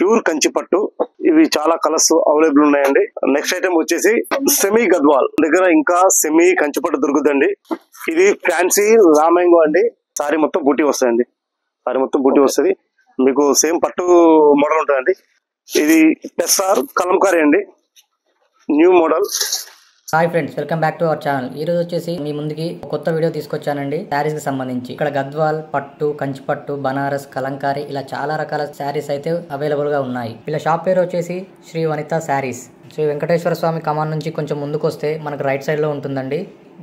Pure Kanchi పట్టు. ఇవి చాలా కలర్స్ అవైలబుల్ ఉన్నాయండి. నెక్స్ట్ ఐటమ్ వచ్చేసి సెమీ గద్వాల్ దగ్గర ఇంకా సెమీ కంచి పట్టు దొరుకుతుందండి. ఇది ఫ్యాన్సీ రామాంగో అండి. సారీ మొత్తం బూటీ వస్తాయండి. సారీ మొత్తం బూటీ వస్తుంది. మీకు సేమ్ పట్టు మోడల్ ఉంటుందండి. ఇది ఎస్ఆర్ కలంకారీ అండి, new model. Hi friends, welcome back to our channel. ఈ రోజు వచ్చేసి మీ ముందుకి కొత్త వీడియో తీసుకొచ్చానండి. శారీస్ కి సంబంధించి ఇక్కడ గద్వాల్ పట్టు, కంచి పట్టు, బనారస్, కలంకారీ ఇలా చాలా రకాల శారీస్ అయితే అవైలబుల్ గా ఉన్నాయి. వీళ్ళ షాప్ పేరు వచ్చేసి శ్రీ వనిత శారీస్. శ్రీ వెంకటేశ్వర స్వామి కమాన్ నుంచి కొంచెం ముందుకు వస్తే మనకు రైట్ సైడ్ లో ఉంటుందండి.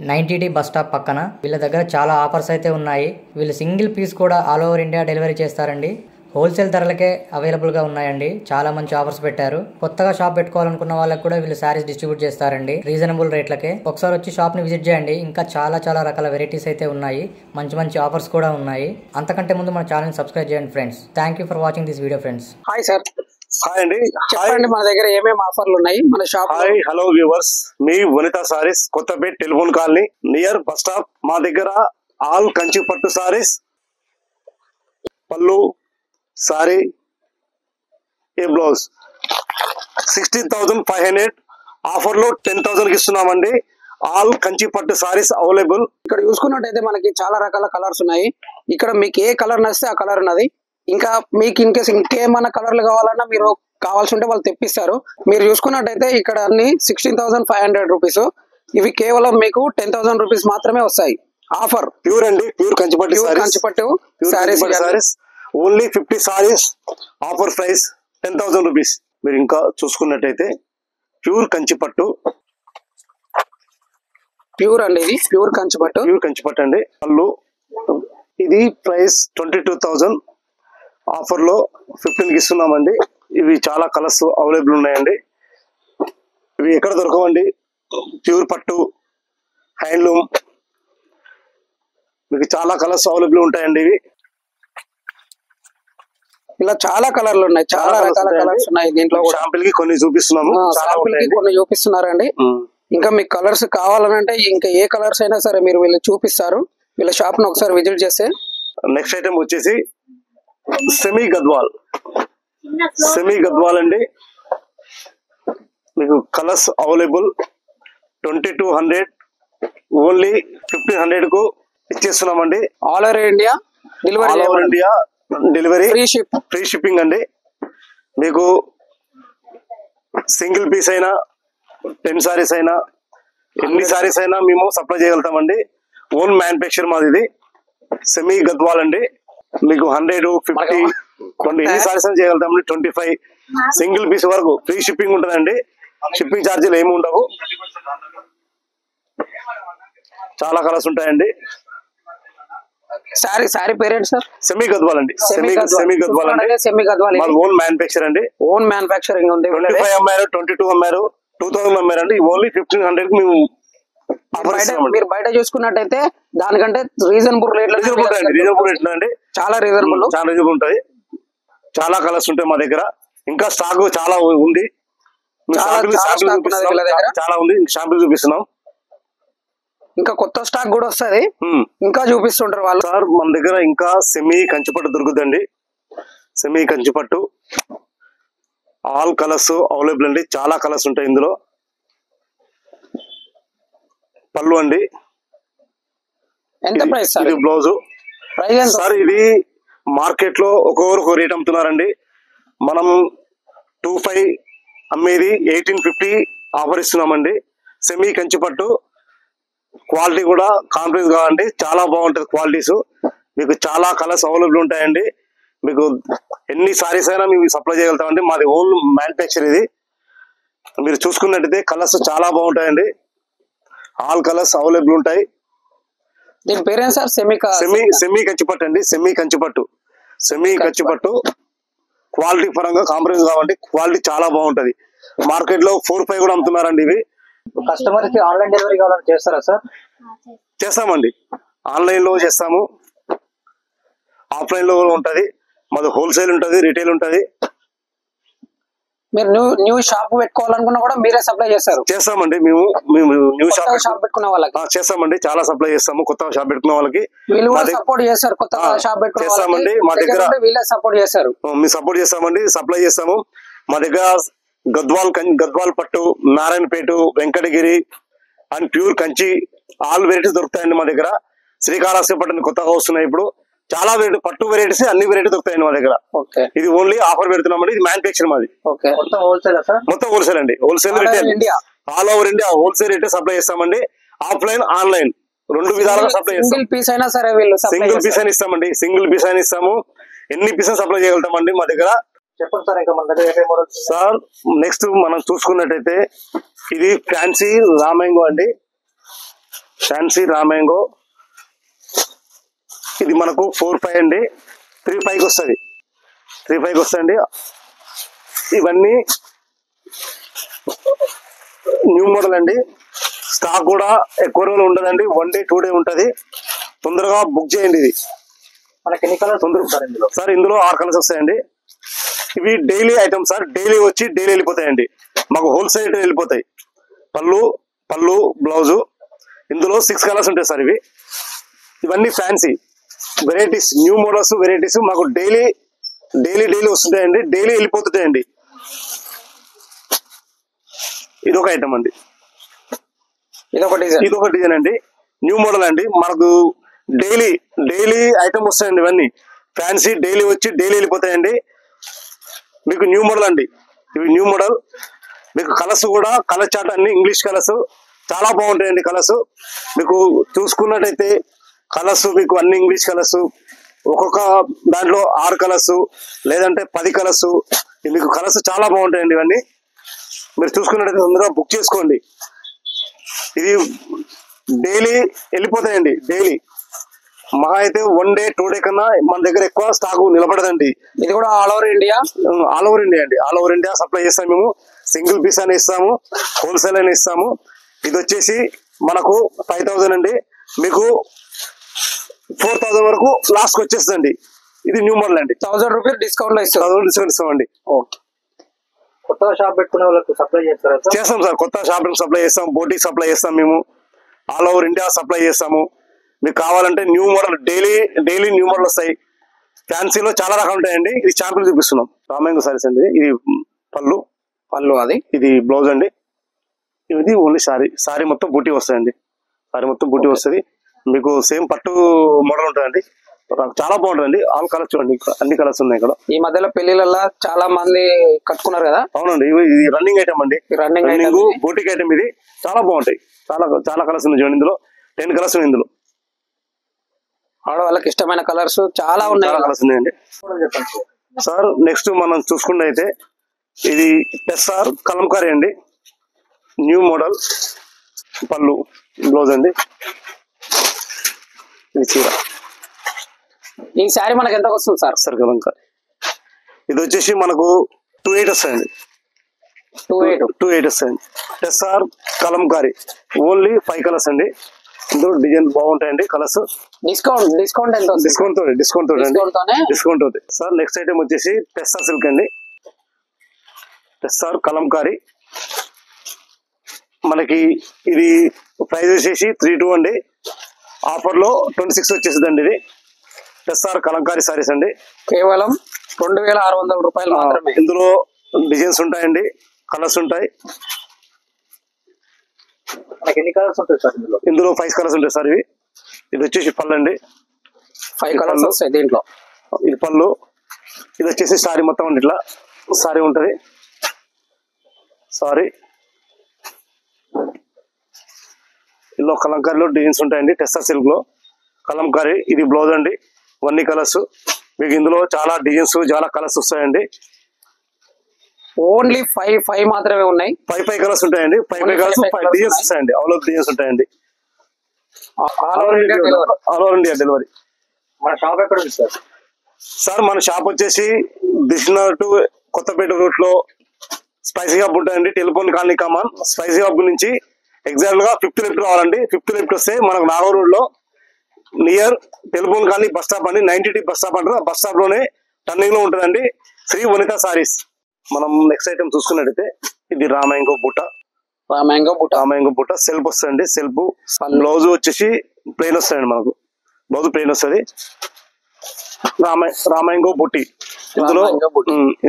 90D బస్ స్టాప్ పక్కన. వీళ్ళ దగ్గర చాలా ఆఫర్స్ అయితే ఉన్నాయి. వీళ్ళు సింగిల్ పీస్ కూడా ఆల్ ఓవర్ ఇండియా డెలివరీ చేస్తారండి. హోల్సేల్ ధరలకే అవైలబుల్ గా ఉన్నాయండి. చాలా మంచి ఆఫర్స్ పెట్టారు. కొత్తగా షాప్ పెట్టుకోవాలనుకున్న వాళ్ళకి కూడా వీళ్ళు శారీస్ డిస్ట్రిబ్యూట్ చేస్తారండి రీజనబుల్ రేట్లకే. ఒకసారి వచ్చి షాప్ ని విజిట్ చేయండి. ఇంకా చాలా రకాల వెరైటీస్ అయితే ఉన్నాయి. మంచి ఆఫర్స్ కూడా ఉన్నాయి. అంతకంటే ముందు మన ఛానల్ ని సబ్స్క్రైబ్ చేయండి friends. Thank you for watching this video friends. Hi sir. Hi అండి. చెప్పండి మన దగ్గర ఏమేమి ఆఫర్లు ఉన్నాయి మన షాప్. హాయ్ హలో వ్యూవర్స్, మీ Vanitha sarees, Kothapeta telephone colony near bus stop. మా దగ్గర ఆల్ కంచి పట్టు సారీస్, పళ్ళు, సారీ, ఏ బ్లౌజ్ 16,500 ఆఫర్ లో 10,000 కి ఇస్తున్నామండి. ఆల్ కంచి పట్టు సారీస్ అవైలబుల్. ఇక్కడ చూసుకున్నట్టయితే మనకి చాలా రకాల కలర్స్ ఉన్నాయి. ఇక్కడ మీకు ఏ కలర్ నచ్చితే ఆ కలర్ ఉన్నది. ఇంకా మీకు ఇన్ కేసు ఇంకేమన్నా కలర్లు కావాలన్నా మీరు కావాల్సి ఉంటే వాళ్ళు తెప్పిస్తారు. మీరు చూసుకున్నట్టయితే ఇక్కడ అన్ని 16,500 రూపీస్. ఇవి కేవలం మీకు 10,000 రూపీస్ మాత్రమే వస్తాయి. ఆఫర్ ప్యూర్ అండి, ప్యూర్ కంచి పట్టు saris. Only 50 saris. Offer price 10,000 rupees. మీరు ఇంకా చూసుకున్నట్టయితే ప్యూర్ కంచి పట్టు, ప్యూర్ అండి, ఇది ప్యూర్ కంచి పట్టు అండి. పళ్ళు ఇది ప్రైస్ 22,000. ఆఫర్ లో 15 కి ఇస్తున్నామండి. ఇవి చాలా కలర్స్ అవైలబుల్ ఉన్నాయండి. ఇవి ఎక్కడ దొరకవండి. ప్యూర్ పట్టు, హ్యాండ్లూమ్, మీకు చాలా కలర్స్ అవైలబుల్ ఉంటాయండి. ఇవి ఇలా చాలా కలర్లు ఉన్నాయి. చాలా రకాల కలర్స్ ఉన్నాయి. దీంట్లో శాంపిల్ కి కొన్ని చూపిస్తున్నాము. కొన్ని చూపిస్తున్నారండి. ఇంకా మీకు కలర్స్ కావాలంటే ఇంకా ఏ కలర్స్ అయినా సరే మీరు వీళ్ళు చూపిస్తారు. వీళ్ళ షాప్ ను ఒకసారి విజిట్ చేస్తే. నెక్స్ట్ ఐటమ్ వచ్చేసి సెమీ గద్వాల్ అండి. మీకు కలర్స్ అవైలబుల్. 2200 ఓన్లీ 1500 కు ఇచ్చేస్తున్నామండి. All over India delivery, free shipping అండి. మీకు సింగిల్ పీస్ అయినా 10 సారీస్ అయినా ఎన్ని సారీస్ అయినా మేము సప్లై చేయగలుగుతామండి. ఓన్ మ్యానుఫ్యాక్చర్ మాది. ఇది సెమీ గద్వాల్ అండి. మీకు 100, 50, 20 ఎన్ని సారీస్ అయినా చేయగలుగుతామండి. 25 సింగిల్ పీస్ వరకు ఫ్రీ షిప్పింగ్ ఉంటుందండి. షిప్పింగ్ ఛార్జీలు ఏమి ఉండవు. చాలా కలర్స్ ఉంటాయండి. Sorry parent sir semi Gadwal అండి. సెమీ గద్వాల్ ఓన్ మ్యానుఫ్యాక్చర్ అండి. ఓన్ మ్యానుఫ్యాక్చరింగ్ ఉంది. 25 అమ్మారు, 22 అమ్మారు, 2000 అమ్మారండి. ఓన్లీ 1500 కి మేము మీరు బయట చూసుకున్నట్టయితే దానికంటే రీజనబుల్ రేట్లు అండి. చాలా రీజనబుల్ ఉంటాయి. చాలా కలర్స్ ఉంటాయి మా దగ్గర. ఇంకా స్టాక్ చాలా ఉంది. చాలా ఉంది. షాంపుల్ చూపిస్తున్నాం. ఇంకా కొత్త స్టాక్ కూడా వస్తుంది. ఇంకా చూపిస్తుంటారు వాళ్ళు. సార్ మన దగ్గర ఇంకా సెమీ కంచిపట్టు దొరుకుతుందండి. సెమీ కంచిపట్టు ఆల్ కలర్స్ అవైలబుల్ అండి. చాలా కలర్స్ ఉంటాయి ఇందులో. పళ్ళు అండి. ఎంత ప్రైస్ సార్? ఇది బ్లౌజ్. సార్ ఇది మార్కెట్ లో ఒక్కొక్క రేట్ అమ్ముతున్నారండి. మనం 25 అమ్మేది 1850 ఆఫర్ ఇస్తున్నామండి. సెమీ కంచిపట్టు క్వాలిటీ కూడా కాంప్రమైజ్ కావండి. చాలా బాగుంటది క్వాలిటీస్. మీకు చాలా కలర్స్ అవైలబుల్ ఉంటాయండి. మీకు ఎన్ని సారీస్ అయినా మేము సప్లై చేయగలుగుతామండి. మాది ఓన్ మ్యానుఫ్యాక్చర్ ఇది. మీరు చూసుకున్నట్టయితే కలర్స్ చాలా బాగుంటాయండి. ఆల్ కలర్స్ అవైలబుల్ ఉంటాయి. దీని పేరేం సార్? సెమీ కంచిపట్టు అండి. సెమీ కంచిపట్టు క్వాలిటీ పరంగా కాంప్రమైజ్ కావండి. క్వాలిటీ చాలా బాగుంటది. మార్కెట్ లో 4-5 కూడా అమ్ముతున్నారండి. ఇవి కస్టమర్ కి ఆన్లైన్ డెలివరీ కావాలని చేస్తారా సార్? చేస్తామండి. ఆన్లైన్ లో చేస్తాము, ఆఫ్లైన్ లో కూడా ఉంటది. మాది హోల్సేల్ ఉంటది, రిటైల్ ఉంటది. మీరు న్యూ షాప్ పెట్టుకోవాలనుకున్నా కూడా మీరే సప్లై చేస్తారు? చేస్తామండి. మేము న్యూ షాప్ పెట్టుకున్న వాళ్ళకి చేస్తామండి. చాలా సప్లై చేస్తాము. కొత్త షాప్ పెట్టుకున్న వాళ్ళకి వీళ్ళు కూడా సపోర్ట్ చేస్తారు. కొత్త షాప్ పెట్టుకున్న చేస్తామండి. మా దగ్గర వీళ్ళే సపోర్ట్ చేస్తారు. మేము సపోర్ట్ చేస్తామండి, సప్లై చేస్తాము. మా దగ్గర గద్వాల్ పట్టు, Narayanpet, Venkatagiri and pure Kanchi all varieties దొరుకుతాయండి మా దగ్గర. శ్రీకాళహస్తి పట్టు కొత్తగా వస్తున్నాయి ఇప్పుడు. చాలా వెరైటీ పట్టు వెరైటీస్ అన్ని వెరైటీ దొరుకుతాయండి మా దగ్గర. ఇది ఓన్లీ ఆఫర్ పెడుతున్నామండి. ఇది మ్యానుఫ్యాక్చర్ మాది. మొత్తం హోల్సేల్ అండి. Wholesale retail all over India wholesale rate supply చేస్తామండి. ఆఫ్లైన్ ఆన్లైన్ రెండు విధాలుగా సప్లై చేస్తాం. సింగిల్ పీస్ అయినా సరే వీళ్ళు సింగిల్ పీస్ అని ఇస్తామండి. సింగిల్ పీస్ అని ఇస్తాము. ఎన్ని పీసెస్ సప్లై చేయగలుగుతామండి మా దగ్గర. చెప్పండి సార్. ఇంకా మన దగ్గర సార్ నెక్స్ట్ మనం చూసుకున్నట్టయితే ఇది ఫ్యాన్సీ రామ్యాంగో అండి. ఫ్యాన్సీ రామ్యాంగో ఇది మనకు 4.5 అండి. 3.5 వస్తుంది. 3.5 వస్తుంది. ఇవన్నీ న్యూ మోడల్ అండి. స్టాక్ కూడా ఎక్కువ రోజులు ఉండదండి. 1 డే 2 డే ఉంటది. తొందరగా బుక్ చేయండి. ఇది మనకి ఎన్ని కలర్స్ తొందరగా సార్? ఇందులో 6 కలర్స్ వస్తాయండి. ఇవి డైలీ ఐటమ్స్ సార్. డైలీ వచ్చి డైలీ వెళ్ళిపోతాయండి. మాకు హోల్సేల్ వెళ్ళిపోతాయి. పళ్ళు బ్లౌజు ఇందులో 6 కలర్స్ ఉంటాయి సార్. ఇవన్నీ fancy varieties, new models varieties మాకు డైలీ వస్తుంటాయండి. డైలీ వెళ్ళిపోతుంటాయండి. ఇదొక ఐటమ్ అండి. ఇదొక డిజైన్ అండి. న్యూ మోడల్ అండి. మనకు డైలీ ఐటమ్ వస్తాయండి. ఇవన్నీ ఫ్యాన్సీ డైలీ వచ్చి డైలీ వెళ్ళిపోతాయండి. మీకు న్యూ మోడల్ అండి. ఇవి న్యూ మోడల్. మీకు కలర్స్ కూడా కలర్ చార్ట్ అన్ని ఇంగ్లీష్ కలర్స్ చాలా బాగుంటాయండి. కలర్స్ మీకు చూసుకున్నట్టయితే కలర్స్ మీకు అన్ని ఇంగ్లీష్ కలర్స్. ఒక్కొక్క దాంట్లో 6 కలర్స్ లేదంటే 10 కలర్స్. మీకు కలర్స్ చాలా బాగుంటాయండి. ఇవన్నీ మీరు చూసుకున్నట్టయితే తొందరగా బుక్ చేసుకోండి. ఇది డైలీ వెళ్ళిపోతాయండి. డైలీ మహా అయితే 1 డే 2 డే కన్నా మన దగ్గర ఎక్కువ స్టాక్ నిలబడదండి. ఇది కూడా ఆల్ ఓవర్ ఇండియా అండి. ఆల్ ఓవర్ ఇండియా సప్లై చేస్తాం మేము. సింగిల్ పీస్ అని ఇస్తాము, హోల్సేల్ అని ఇస్తాము. ఇది వచ్చేసి మనకు 5,000 అండి. మీకు 4,000 వరకు లాస్ట్ వచ్చేస్తుందండి. ఇది న్యూ మోడల్ అండి. 1,000 రూపీస్ డిస్కౌంట్ లో డిస్కౌంట్ ఇస్తామండి. కొత్త షాప్ పెట్టుకునే వాళ్ళకి సప్లై చేస్తారా? చేస్తాం సార్. కొత్త షాప్ సప్లై చేస్తాం, బోటిక్ సప్లై చేస్తాం. మేము ఆల్ ఓవర్ ఇండియా సప్లై చేస్తాము. మీకు కావాలంటే new model daily new model వస్తాయి. ఫ్యాన్సీలో చాలా రకాలు ఉంటాయండి. ఇది శాంపుల్ చూపిస్తున్నాం. రామ్యాంగో సారీస్ అండి. ఇది పళ్ళు అది. ఇది బ్లౌజ్ అండి. ఇది ఓన్లీ సారీ మొత్తం బూటీ వస్తాయండి. సారీ మొత్తం బూటీ వస్తుంది. మీకు సేమ్ పట్టు మోడల్ ఉంటుందండి. చాలా బాగుంటుందండి. ఆల్ కలర్స్ చూడండి. అన్ని కలర్స్ ఉన్నాయి ఇక్కడ. ఈ మధ్యలో పెళ్లిళ్ళల్లో చాలా మంది కట్టుకున్నారు కదా. అవునండి. ఇది రన్నింగ్ ఐటమ్ అండి. Running boutique item. ఇది చాలా బాగుంటాయి. చాలా కలర్స్ ఉన్నాయి చూడండి. ఇందులో 10 కలర్స్ ఉన్నాయి. ఇందులో ఆడవాళ్ళకి ఇష్టమైన కలర్స్ చాలా కలర్స్ ఉన్నాయండి సార్. నెక్స్ట్ మనం చూసుకున్నైతే ఇది టెస్సార్ కలంకారీ అండి. New model. పళ్ళు బ్లౌజ్ అండి. ఇది చీర. ఈ శారీ మనకి ఎంత వస్తుంది సార్? సార్ కలంకారీ ఇది వచ్చేసి మనకు 2,800 వస్తాయండి. 2,800 వస్తాయండి. టెస్సార్ కలంకారీ ఓన్లీ 5 కలర్స్ అండి. ఇందులో డిజైన్ బాగుంటాయండి. కలర్స్ డిస్కౌంట్ ఎంత? డిస్కౌంట్ తోటి సార్. నెక్స్ట్ ఐటమ్ వచ్చేసి టెస్సార్ సిల్క్ అండి. టెస్సార్ కలంకారీ మనకి ఇది ప్రైస్ వచ్చేసి 3,200 అండి. ఆఫర్ లో 26 వచ్చేసిందండి. ఇది టెస్సార్ కలంకారీ సారీస్ అండి. కేవలం 2,600 రూపాయలు మాత్రమే. ఇందులో డిజైన్స్ ఉంటాయండి, కలర్స్ ఉంటాయి. ఎన్ని కలర్స్ ఉంటాయి సార్? ఇందులో 5 కలర్స్ ఉంటాయి సార్. ఇది వచ్చేసి పళ్ళు అండి. 5 కలర్స్ వస్తాయి దీంట్లో. ఇది పళ్ళు. ఇది వచ్చేసి సారీ మొత్తం అండి. ఇట్లా సారీ ఉంటది. సారీ ఇందులో కలంకారీలో డిజైన్స్ ఉంటాయండి. టెస్సార్ సిల్క్ లో కలంకారీ. ఇది బ్లౌజ్ అండి. 1 కలర్స్. మీకు ఇందులో చాలా డిజైన్స్ చాలా కలర్స్ వస్తాయండి. ఓన్లీ 5 మాత్రమే ఉన్నాయి. 5 కలర్స్ ఉంటాయండి. 5 కలర్స్ 5 డిజైన్స్ వస్తాయండి. ఆల్ ఓవర్ డిజైన్స్ ఉంటాయండి. All over India delivery. మన షాప్ ఎక్కడ ఉంది సార్? సార్ మన షాప్ వచ్చేసి దిల్సుఖ్నగర్ టు కొత్తపేట రూట్ లో స్పైసీ హబ్ ఉంటుందండి. టెలిఫోన్ కాలనీ కమాన్. స్పైసీ హబ్ నుంచి ఎగ్జాక్ట్ గా 5th లెఫ్ట్ రావాలండి. 5th లెఫ్ట్ వస్తే మనకు నాగూర్ రోడ్ లో near telephone colony bus stop అండి. 90T బస్ స్టాప్ అంటారు. బస్ స్టాప్ లోనే టర్నింగ్ లో ఉంటుందండి. శ్రీ వనిత సారీస్. మనం నెక్స్ట్ ఐటమ్ చూసుకున్నట్టయితే ఇది రామాయంగో బుట్ట. రామాయంగో బుట్ట సెల్ఫ్ వస్తుంది. సెల్ఫ్ బ్లౌజ్ వచ్చేసి ప్లెయిన్ వస్తాయండి. మనకు బ్లౌజ్ ప్లెయిన్ వస్తుంది. రామాయంగో బుట్టి.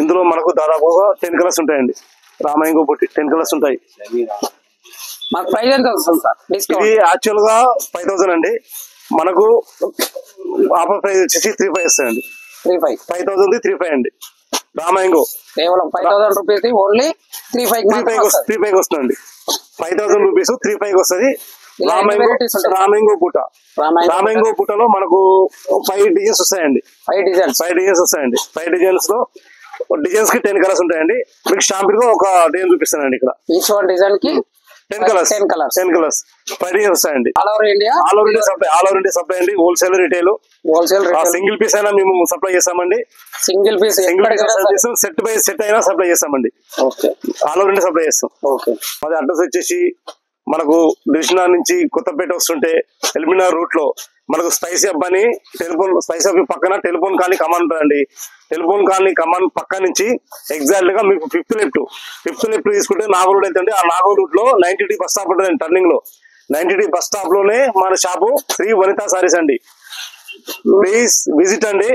ఇందులో మనకు దాదాపుగా 10 కలర్స్ ఉంటాయండి. రామాయంగో బుట్టి 10 కలర్స్ ఉంటాయి. ఇది యాక్చువల్ గా 5000 అండి. మనకు ఆఫర్ ప్రైస్ వచ్చేసి 3500 వస్తాయండి. 5000 35 అండి. రామాయంగో కేవలం 5000 రూపీస్ ఓన్లీ 35 వస్తుందండి. 5000 రూపీస్ 35 వస్తుంది. రామాయంగో బుట్ట. రామాయంగో బుట్టలో మనకు 5 డిజైన్స్ వస్తాయండి. 5 డిజైన్స్ వస్తాయండి. 5 డిజైన్స్ లో డిజైన్స్ కి 10 కలర్స్ ఉంటాయండి. మీకు షాంపుల్ గా ఒక డిజైన్ చూపిస్తానండి. ఇక్కడ ఈచ్ వన్ డిజైన్ కి 10 కలర్స్ 5 డిజైన్స్ వస్తాయండి. ఆల్ ఓవర్ ఇండియా సప్లై అండి. హోల్సేల్ రిటైల్ సింగిల్ పీస్ అయినా మేము సప్లై చేస్తామండి. Single piece set by set అయినా సప్లై చేస్తామండి. ఆల్ ఓవర్ ఇండియా సప్లై చేస్తాం. మాది అడ్రస్ వచ్చేసి మనకు దిల్షుక్ నగర్ నుంచి కొత్తపేట వస్తుంటే ఎల్బినార్ రూట్ లో మనకు స్పైసీ హబ్ అని స్పైసీ హబ్ పక్కన టెలిఫోన్ కాలనీ కమాన్ ఉంటుందండి. టెలిఫోన్ కాలనీ కమాన్ పక్క నుంచి ఎగ్జాక్ట్ గా మీకు ఫిఫ్త్ లెఫ్ట్ తీసుకుంటే నాగోల్ అయితే ఆ నాగోల్ రూట్ లో 90D బస్ స్టాప్ ఉంటుంది. టర్నింగ్ లో 90D బస్ స్టాప్ లోనే మన షాపు శ్రీ వనితా సారీస్ అండి. ప్లీజ్ విజిట్ అండి.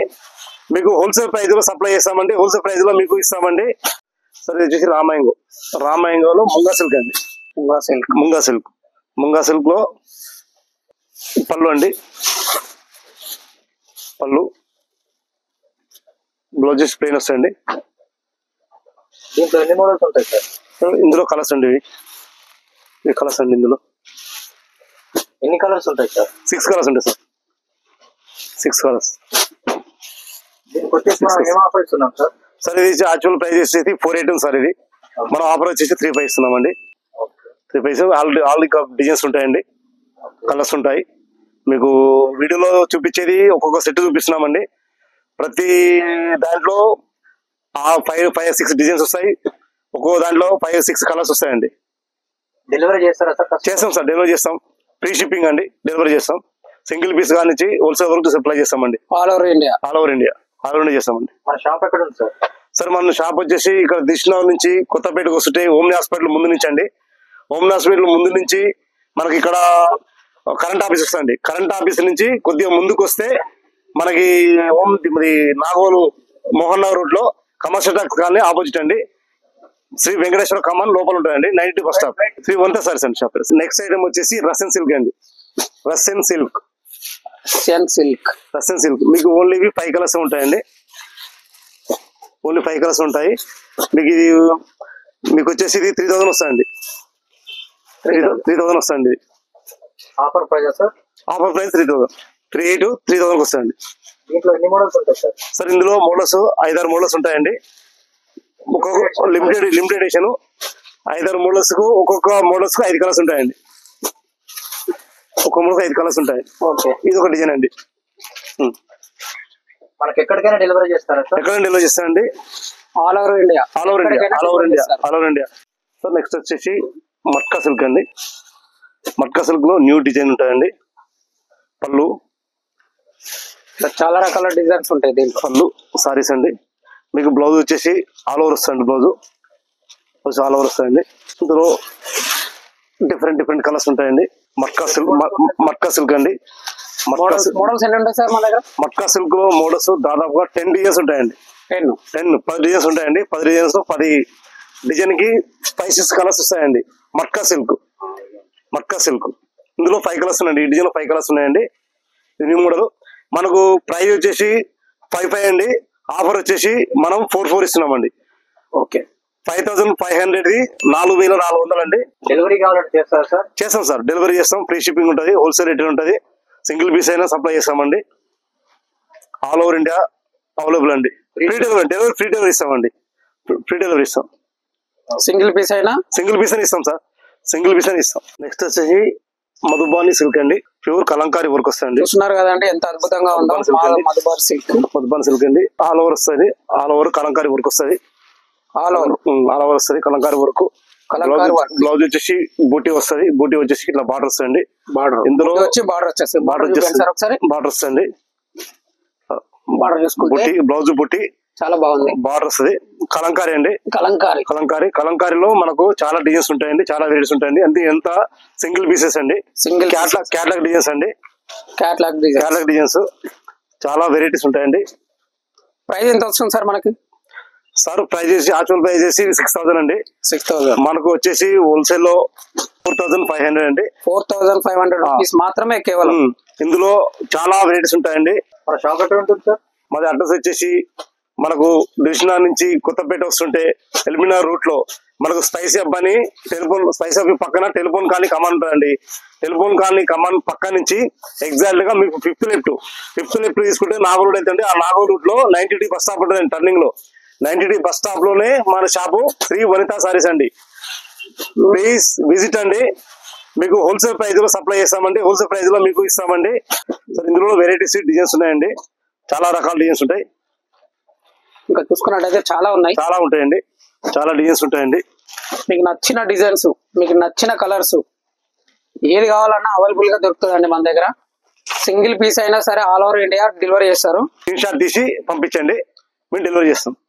మీకు హోల్సేల్ ప్రైస్ లో సప్లై చేస్తామండి. హోల్సేల్ ప్రైస్ లో మీకు ఇస్తామండి. సరే వచ్చేసి రామాయంగోలో ముంగా సిల్క్ అండి. ముంగా సిల్క్ లో పళ్ళు అండి. పళ్ళు బ్లౌజెస్ ప్లెయిన్ వస్తాయండి. దీంట్లో ఎన్ని మోడల్స్ ఉంటాయి సార్? ఇందులో కలర్స్ అండి. ఇవి కలర్స్ అండి. ఇందులో ఎన్ని కలర్స్ ఉంటాయి సార్? 6 కలర్స్ ఉంటాయి సార్. 6 కలర్స్. దీనికి వచ్చేసి మనం ఏం ఆఫర్ ఇస్తున్నాం సార్? సార్ ఇది యాక్చువల్ ప్రైస్ వచ్చేసి 480 సార్. ఇది మనం ఆఫర్ వచ్చేసి 35 ఇస్తున్నామండి. 35 ఆల్ డిజైన్స్ ఉంటాయండి. కలర్స్ ఉంటాయి. మీకు వీడియోలో చూపించేది ఒక్కొక్క సెట్ చూపిస్తున్నామండి. ప్రతి దాంట్లో 5-6 డిజైన్స్ వస్తాయి. ఒక్కొక్క దాంట్లో 5-6 కలర్స్ వస్తాయండి. డెలివరీ చేస్తారా సార్? చేస్తాం సార్, డెలివరీ చేస్తాం. ఫ్రీ షిప్పింగ్ అండి. డెలివరీ చేస్తాం. సింగిల్ పీస్ గా నుంచి హోల్సేల్ వరకు సప్లై చేస్తామండి. ఆల్ ఓవర్ ఇండియా చేస్తామండి. మన షాప్ ఎక్కడ ఉంది సార్? సార్ మన షాప్ వచ్చేసి ఇక్కడ దిల్షుక్ నగర్ నుంచి కొత్తపేటకు వస్తుంటే ఓమ్ని హాస్పిటల్ ముందు నుంచి అండి. ఓమ్ని హాస్పిటల్ ముందు నుంచి మనకి ఇక్కడ కరెంట్ ఆఫీస్ వస్తుంది. కరెంట్ ఆఫీస్ నుంచి కొద్దిగా ముందుకు వస్తే మనకి నాగోలు మోహన్ నగర్ రూట్ లో కమర్షియల్ కాలనీ ఆపోజిట్ అండి. శ్రీ వెంకటేశ్వర కమాన్ లోపల ఉంటాయండి. 90 బస్ స్టాప్ శ్రీ వనితా సారీస్ అండి షాప్. నెక్స్ట్ ఐటమ్ వచ్చేసి రసన్ సిల్క్ అండి. రసన్ సిల్క్ మీకు ఓన్లీ 5 కలర్స్ ఉంటాయండి. ఓన్లీ 5 కలర్స్ ఉంటాయి. మీకు ఇది మీకు వచ్చేసి ఇది 3000 వస్తాయండి. 3000 వస్తాయండి. Offer price sir? Offer price 3000 3000 వస్తాయండి. దీంట్లో ఎన్ని మోడల్స్ ఉంటాయి సార్? సార్ ఇందులో మోడల్స్ 5-6 మోడల్స్ ఉంటాయండి. ఒక్కొక్క లిమిటెడ్ ఎడిషన్ 5-6 మోడల్స్ కు ఒక్కొక్క మోడల్స్ కు 5 కలర్స్ ఉంటాయండి. ఒక్కొక్క మోడల్ 5 కలర్స్ ఉంటాయి. ఇది ఒక డిజైన్ అండి. మనకి ఎక్కడికైనా డెలివరీ చేస్తారా సార్? ఎక్కడైనా డెలివరీ చేస్తానండి. All over India. Sir next వచ్చేసి మట్కా సిల్క్ అండి. మట్కా సిల్క్ లో న్యూ డిజైన్ ఉంటాయండి. పళ్ళు చాలా రకాల డిజైన్స్ ఉంటాయి. దీంట్లో పళ్ళు సారీస్ అండి. మీకు బ్లౌజ్ వచ్చేసి ఆల్ ఓవర్ వస్తాయండి. బ్లౌజ్ ఆల్ ఓవర్ వస్తాయండి. ఇందులో డిఫరెంట్ కలర్స్ ఉంటాయండి. మట్కా సిల్క్ అండి. మోడల్స్ ఎన్ని ఉంటాయి సార్ మన దగ్గర? మట్కా సిల్క్ లో మోడల్స్ దాదాపుగా 10 డిజైన్స్ ఉంటాయండి. 10 డిజైన్స్ ఉంటాయండి. 10 డిజైన్స్ 10 డిజైన్ కి 5-6 కలర్స్ వస్తాయండి. మట్కా సిల్క్ ఇందులో 5 కలర్స్ ఉన్నాయండి. ఈ డిజైన్ 5 కలర్స్ ఉన్నాయండి. ఇది న్యూ మోడల్. మనకు ప్రైస్ వచ్చేసి 55 అండి. ఆఫర్ వచ్చేసి మనం 44 ఇస్తున్నామండి. 5500 4400 అండి. డెలివరీ కావాలంటే చేస్తారా సార్? చేస్తాం సార్, డెలివరీ చేస్తాం. ఫ్రీ షిప్పింగ్ ఉంటుంది. హోల్సేల్ రేట్ ఉంటుంది. సింగిల్ పీస్ అయినా సప్లై చేస్తామండి. ఆల్ ఓవర్ ఇండియా అవైలబుల్ అండి. ఫ్రీ డెలివరీ ఇస్తామండి. ఫ్రీ డెలివరీ ఇస్తాం. సింగిల్ పీస్ అయినా ఇస్తాం సార్. సింగిల్ పీస్ అయినా ఇస్తాం. నెక్స్ట్ వచ్చేసి మధుబాని సిల్క్ అండి. ప్యూర్ కలంకారీ వర్క్ వస్తుంది. చూస్తున్నారు కదండి ఎంత అద్భుతంగా ఉందో. మధుబాని సిల్క్ అండి. ఆల్ ఓవర్ వస్తుంది. ఆల్ ఓవర్ కలంకారీ వర్క్ వస్తుంది. ఆల్ ఓవర్ వస్తుంది కలంకారీ వర్క్. బ్లౌజ్ వచ్చేసి బూటీ వస్తుంది. బూటీ వచ్చేసి ఇట్లా బార్డర్ వస్తుంది. ఇందులో బార్డర్ వస్తుంది. బూటీ బ్లౌజ్ బూటీ చాలా బాగుంది. బార్డర్ వస్తుంది. కలంకారీ అండి. కలంకారీలో మనకు చాలా డిజైన్స్ ఉంటాయండి, చాలా వెరైటీస్ ఉంటాయండి. అంటే ఎంత సింగిల్ పీసెస్ అండి, సింగిల్ క్యాట్లాగ్ డిజైన్స్ అండి. క్యాట్లాగ్ డిజైన్స్ చాలా వెరైటీస్ ఉంటాయండి. ప్రైస్ ఎంత వస్తుంది సార్ మనకి? సార్ ప్రైస్ చేసి యాక్చువల్ ప్రైస్ చేసి 6,000 అండి. 6,000. మనకు వచ్చేసి హోల్సేల్ లో 4,500 అండి. 4,500 రూపీస్ మాత్రమే కేవలం. ఇందులో చాలా వెరైటీస్ ఉంటాయండి. మన షాప్ ఎక్కడ ఉంటుంది సార్? మాది అడ్రస్ వచ్చేసి మనకు దిల్షునా నుంచి కొత్తపేట వస్తుంటే ఎల్మినా రూట్ లో మనకు స్పైసీ హబ్ అని స్పైసీ హబ్ పక్కన టెలిఫోన్ కాలనీ కమాన్ ఉంటుందండి. టెలిఫోన్ కాలనీ కమాన్ పక్క నుంచి ఎగ్జాక్ట్ గా మీకు ఫిఫ్త్ లెఫ్ట్ తీసుకుంటే నాగూర్ రూట్ అయితే ఆ నాగూర్ రూట్ లో 90D బస్ స్టాప్ ఉంటుంది. టర్నింగ్ లో 90D బస్ స్టాప్ లోనే మన షాపు శ్రీ వనితా సారీస్ అండి. ప్లీజ్ విజిట్ అండి. మీకు హోల్సేల్ ప్రైస్ లో సప్లై చేస్తామండి, హోల్సేల్ ప్రైస్ లో మీకు ఇస్తామండి. ఇందులో వెరైటీస్ డిజైన్స్ ఉన్నాయండి, చాలా రకాల డిజైన్స్ ఉంటాయి. ఇంకా చూసుకున్నట్టయితే చాలా ఉంటాయండి, చాలా డిజైన్స్ ఉంటాయండి. మీకు నచ్చిన డిజైన్స్, మీకు నచ్చిన కలర్స్ ఏది కావాలన్నా అవైలబుల్ గా దొరుకుతుందండి మన దగ్గర. సింగిల్ పీస్ అయినా సరే ఆల్ ఓవర్ ఇండియా డెలివరీ చేస్తారు. స్క్రీన్ షాట్ తీసి పంపించండి, మేము డెలివరీ చేస్తాం.